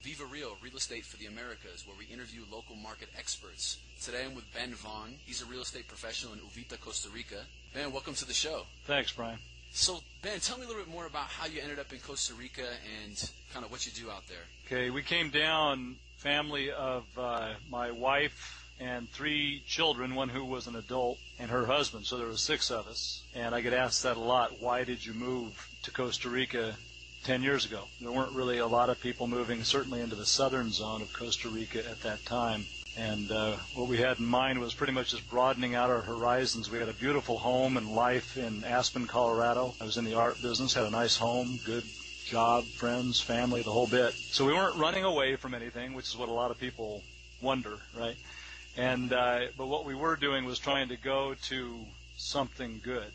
Viva Real, Real Estate for the Americas, where we interview local market experts. Today I'm with Ben Vaughn. He's a real estate professional in Uvita, Costa Rica. Ben, welcome to the show. Thanks, Brian. So, Ben, tell me a little bit more about how you ended up in Costa Rica and kind of what you do out there. Okay, we came down, family of my wife and 3 children, one who was an adult, and her husband, so there were 6 of us. And I get asked that a lot, why did you move to Costa Rica 10 years ago? There weren't really a lot of people moving, certainly into the southern zone of Costa Rica at that time. And what we had in mind was pretty much just broadening out our horizons. We had a beautiful home and life in Aspen, Colorado. I was in the art business, had a nice home, good job, friends, family, the whole bit. So we weren't running away from anything, which is what a lot of people wonder, right? And but what we were doing was trying to go to something good,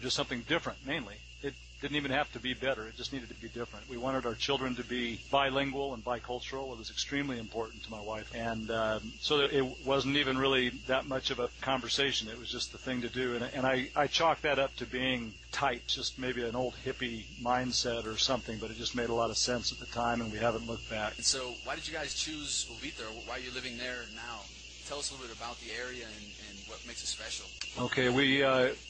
just something different mainly. It didn't even have to be better. It just needed to be different. We wanted our children to be bilingual and bicultural. It was extremely important to my wife. And so it wasn't even really that much of a conversation. It was just the thing to do. And I chalked that up to being tight, just maybe an old hippie mindset or something, but it just made a lot of sense at the time, and we haven't looked back. And so why did you guys choose Uvita, or why are you living there now? Tell us a little bit about the area and what makes it special. Okay, we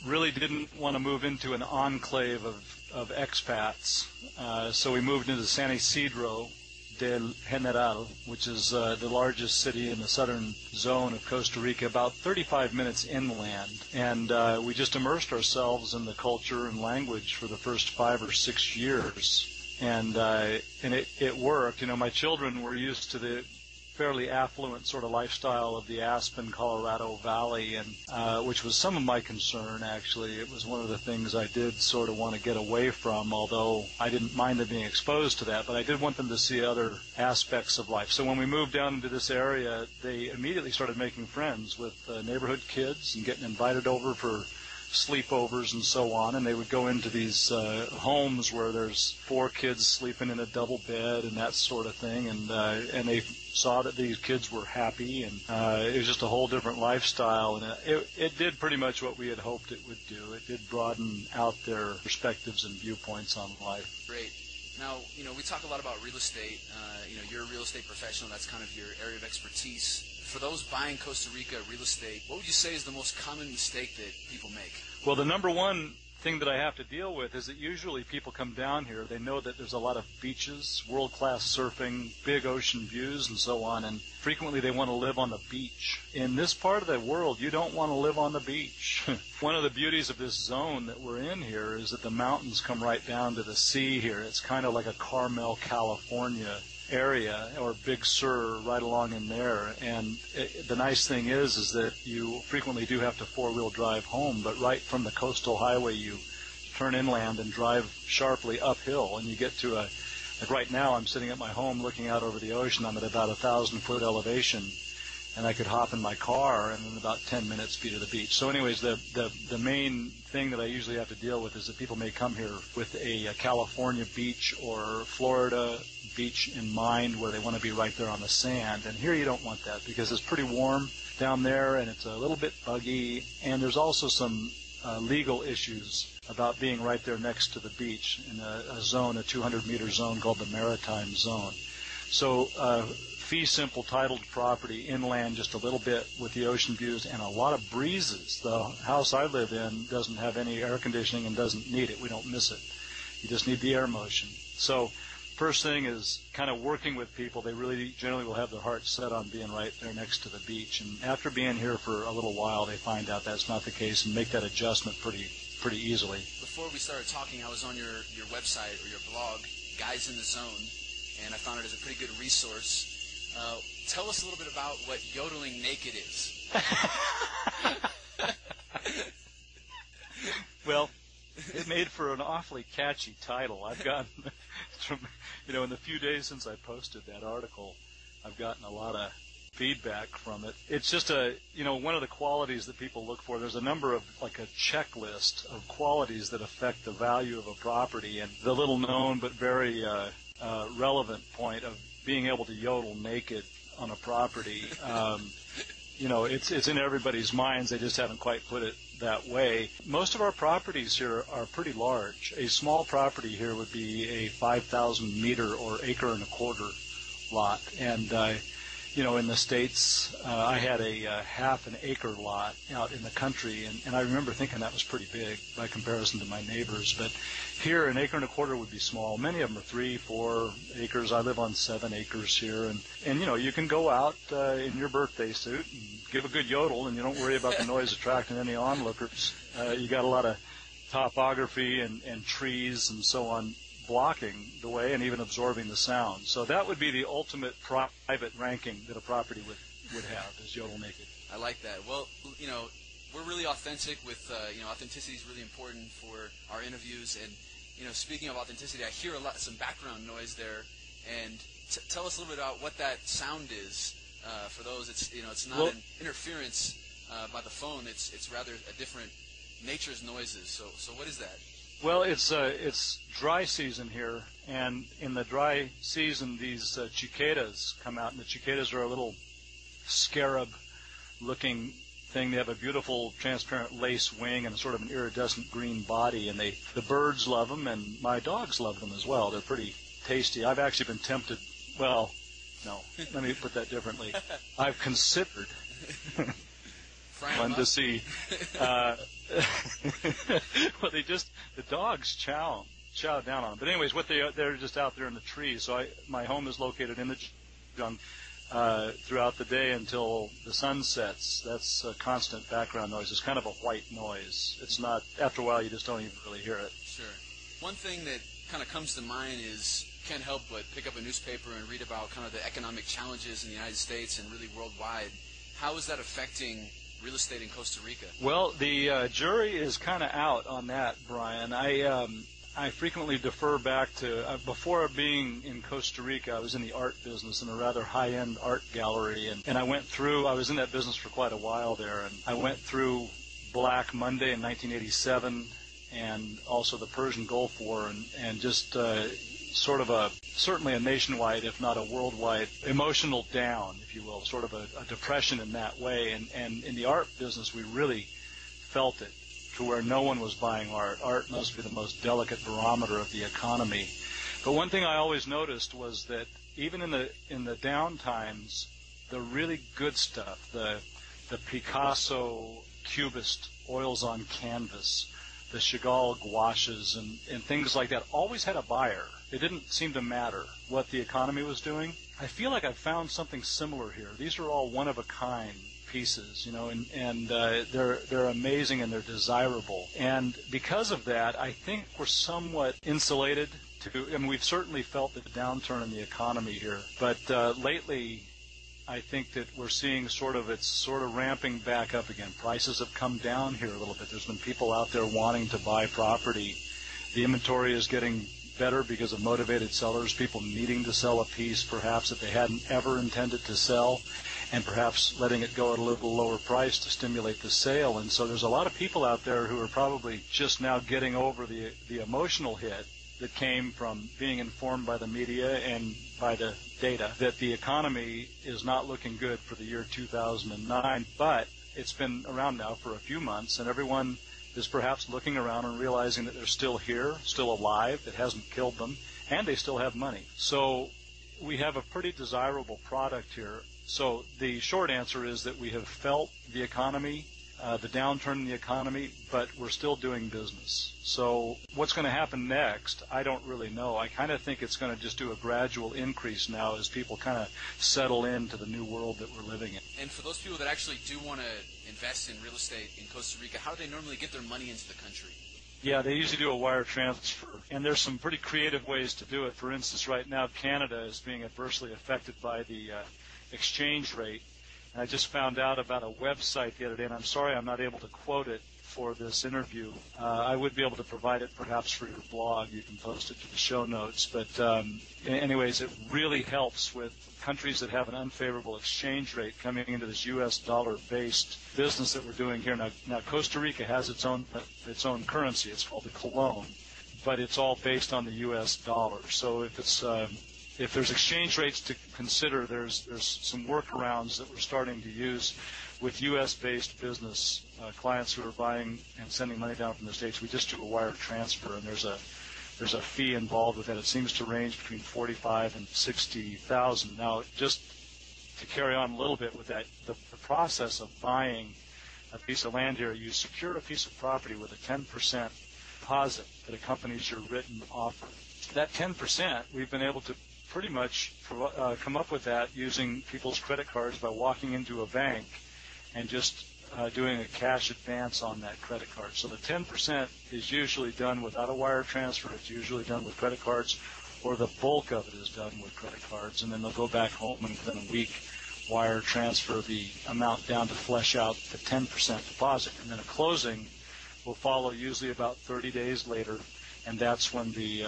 really didn't want to move into an enclave of expats, so we moved into San Isidro del General, which is the largest city in the southern zone of Costa Rica, about 35 minutes inland. And we just immersed ourselves in the culture and language for the first 5 or 6 years. And it worked. My children were used to the fairly affluent sort of lifestyle of the Aspen, Colorado Valley, and which was some of my concern, actually. It was one of the things I did sort of want to get away from, although I didn't mind them being exposed to that, but I did want them to see other aspects of life. So when we moved down into this area, they immediately started making friends with neighborhood kids and getting invited over for sleepovers and so on, and they would go into these homes where there's 4 kids sleeping in a double bed and that sort of thing, and they saw that these kids were happy, and it was just a whole different lifestyle, and it did pretty much what we had hoped it would do. It did broaden out their perspectives and viewpoints on life. Great. Now, we talk a lot about real estate. You're a real estate professional. That's kind of your area of expertise. For those buying Costa Rica real estate, what would you say is the most common mistake that people make? Well, the number one thing that I have to deal with is that usually people come down here, they know that there's a lot of beaches, world-class surfing, big ocean views, and so on, and frequently they want to live on the beach. In this part of the world, you don't want to live on the beach. One of the beauties of this zone that we're in here is that the mountains come right down to the sea here. It's kind of like a Carmel, California area, or Big Sur right along in there, and the nice thing is that you frequently do have to 4-wheel drive home, but right from the coastal highway you turn inland and drive sharply uphill, and you get to like right now I'm sitting at my home looking out over the ocean. I'm at about 1,000-foot elevation, and I could hop in my car and in about 10 minutes be to the beach. So anyways, the main thing that I usually have to deal with is that people may come here with a California beach or Florida beach in mind, where they want to be right there on the sand. And here you don't want that, because it's pretty warm down there and it's a little bit buggy, and there's also some legal issues about being right there next to the beach in a zone, a 200-meter zone called the Maritime Zone. So fee simple titled property inland just a little bit with the ocean views and a lot of breezes. The house I live in doesn't have any air conditioning and doesn't need it. We don't miss it. You just need the air motion. So first thing is kind of working with people. They really generally will have their hearts set on being right there next to the beach. And after being here for a little while, they find out that's not the case and make that adjustment pretty easily. Before we started talking, I was on your website or your blog, Guys in the Zone, and I found it as a pretty good resource. Tell us a little bit about what yodeling naked is. Well, it made for an awfully catchy title. I've gotten, in the few days since I posted that article, I've gotten a lot of feedback from it. It's just one of the qualities that people look for. There's a number of, like a checklist of qualities that affect the value of a property, and the little known but very relevant point of being able to yodel naked on a property, it's in everybody's minds. They just haven't quite put it that way. Most of our properties here are pretty large. A small property here would be a 5,000 meter or acre and a quarter lot. And in the States, I had a half an acre lot out in the country, and I remember thinking that was pretty big by comparison to my neighbors. But here, an acre and a quarter would be small. Many of them are 3, 4 acres. I live on 7 acres here, and you can go out in your birthday suit and give a good yodel, and you don't worry about the noise attracting any onlookers. You got a lot of topography and trees and so on blocking the way and even absorbing the sound. So that would be the ultimate private ranking that a property would have, is yodel naked. I like that. Well, we're really authentic with, authenticity is really important for our interviews. And, speaking of authenticity, I hear some background noise there. And tell us a little bit about what that sound is. For those, it's not an interference by the phone. It's rather a different nature's noises. So what is that? Well, it's dry season here, and in the dry season, these cicadas come out, and the cicadas are a little scarab-looking thing. They have a beautiful transparent lace wing and sort of an iridescent green body, and the birds love them, and my dogs love them as well. They're pretty tasty. I've actually been tempted. Well, no, let me put that differently. I've considered one to see. Well, the dogs chow down on them. But anyways, they're just out there in the trees. So my home is located in the jungle throughout the day until the sun sets. That's a constant background noise. It's kind of a white noise. It's not, after a while, you just don't even really hear it. Sure. One thing that kind of comes to mind is can't help but pick up a newspaper and read about kind of the economic challenges in the United States and really worldwide. How is that affecting real estate in Costa Rica? Well, the jury is kind of out on that, Brian. I frequently defer back to, before being in Costa Rica, I was in the art business in a rather high-end art gallery, and I was in that business for quite a while there, and I went through Black Monday in 1987 and also the Persian Gulf War, and just sort of certainly a nationwide, if not a worldwide, emotional down, if you will, sort of a depression in that way. And in the art business, we really felt it to where no one was buying art. Art must be the most delicate barometer of the economy. But one thing I always noticed was that even in the down times, the really good stuff, the Picasso Cubist oils on canvas, the Chagall gouaches and things like that, always had a buyer. It didn't seem to matter what the economy was doing. I feel like I've found something similar here. These are all one-of-a-kind pieces, and they're amazing and they're desirable. And because of that, I think we're somewhat insulated we've certainly felt the downturn in the economy here. But lately, I think that we're seeing it's sort of ramping back up again. Prices have come down here a little bit. There's been people out there wanting to buy property. The inventory is getting better because of motivated sellers, people needing to sell a piece perhaps that they hadn't ever intended to sell, and perhaps letting it go at a little lower price to stimulate the sale. And so there's a lot of people out there who are probably just now getting over the emotional hit that came from being informed by the media and by the data that the economy is not looking good for the year 2009, but it's been around now for a few months, and everyone is perhaps looking around and realizing that they're still here, still alive, it hasn't killed them, and they still have money. So we have a pretty desirable product here. So the short answer is that we have felt the economy, the downturn in the economy, but we're still doing business. So what's going to happen next, I don't really know. I kind of think it's going to just do a gradual increase now as people kind of settle into the new world that we're living in. And for those people that actually do want to invest in real estate in Costa Rica, how do they normally get their money into the country? Yeah, they usually do a wire transfer, and there's some pretty creative ways to do it. For instance, right now Canada is being adversely affected by the exchange rate. And I just found out about a website the other day, and I'm sorry I'm not able to quote it for this interview. I would be able to provide it perhaps for your blog. You can post it to the show notes. But anyways, it really helps with countries that have an unfavorable exchange rate coming into this U.S. dollar-based business that we're doing here. Now Costa Rica has its own currency. It's called the colon, but it's all based on the U.S. dollar. So if there's exchange rates to consider, there's some workarounds that we're starting to use with U.S.-based business clients who are buying and sending money down from the States. We just do a wire transfer, and there's there's a fee involved with that. It seems to range between $45,000 and $60,000. Now, just to carry on a little bit with that, the process of buying a piece of land here, you secure a piece of property with a 10% deposit that accompanies your written offer. That 10%, we've been able to pretty much come up with that using people's credit cards by walking into a bank and just doing a cash advance on that credit card. So the 10% is usually done without a wire transfer. It's usually done with credit cards, or the bulk of it is done with credit cards, and then they'll go back home and within a week wire transfer the amount down to flesh out the 10% deposit. And then a closing will follow usually about 30 days later, and that's when the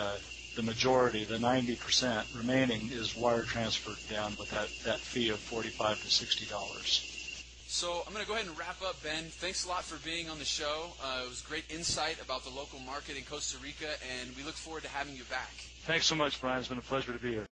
majority, the 90% remaining, is wire transferred down with that fee of $45 to $60. So I'm going to go ahead and wrap up, Ben. Thanks a lot for being on the show. It was great insight about the local market in Costa Rica, and we look forward to having you back. Thanks so much, Brian. It's been a pleasure to be here.